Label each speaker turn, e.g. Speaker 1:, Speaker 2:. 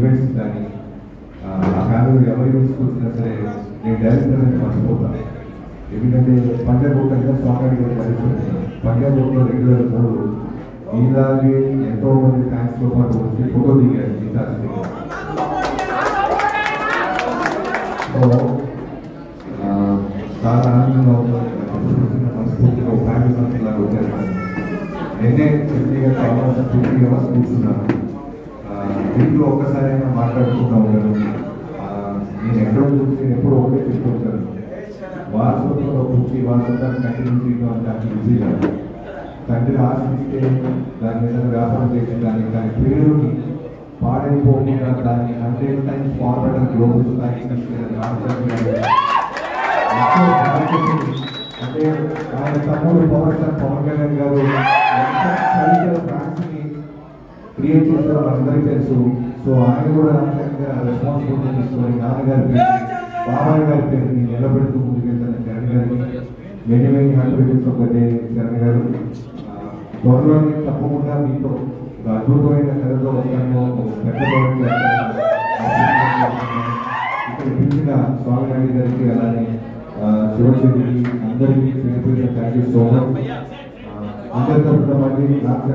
Speaker 1: Events కానీ ఆ family ఎవరు తీసుకొచ్చినా సరే నేను డైరెక్టర్ అనేది మర్చిపోతాను. ఎందుకంటే పంజాబ్ కూడా స్వామి గారు డైరెక్టర్ పంజాబ్ రెగ్యులర్ మూడు ఇలాగే ఎంతో మంది ఫ్యాన్స్తో పాటు వచ్చి ఫోటో దిగారు గీతాశ్రీ. సో చాలా ఆనందంగా ఉంటుంది. మనస్ఫూర్తిగా ఒక ఫ్యామిలీ ఫంక్షన్ లాగా వచ్చారు. నేనే పూర్తిగా చాలా పూర్తిగా కూర్చున్నాను. దీంట్లో ఒక్కసారైనా మాట్లాడుకుంటూ ఉన్నాను. నేను ఎక్కడో చూసి ఎప్పుడో ఒకటే చెప్పుకుంటాను. వారసత్వంలో పూర్తి వారసత్వాన్ని కంటిన్యూ చేయడం దానికి ఈజీ కాదు. తండ్రి ఆశిస్తే దాని మీద వ్యాపారం చేసి దాని పేరుని పాడైపోకుండా దాన్ని 100 times ఫార్వర్డ్ అండ్ గ్లోబల్ స్థాయికి అంటే ఆయన తమ్ముడు పవన్ కళ్యాణ్ గారు ఫ్యాన్స్ని క్రియేట్ చేస్తారో అందరికీ తెలుసు. సో ఆయన కూడా రెస్పాన్సిబిలిటీ తీసుకొని నాన్నగారి పేరు బాబాయ్ గారి పేరుని నిలబెడుతూ ముందుకెళ్తాను. చరణ్ గారికి మెనీ హ్యాపీస్ ఒకటే. చరణ్ గారు త్వరలోనే తప్పకుండా మీతో ఒక అద్భుతమైన కథతో వస్తాను. పెద్ద ఇక్కడ పిలిచిన స్వామినాయుడు గారికి అలానే శివశక్తికి అందరికీ పేరు థ్యాంక్ యూ సో మచ్. అందరి తరఫున మళ్ళీ నాకు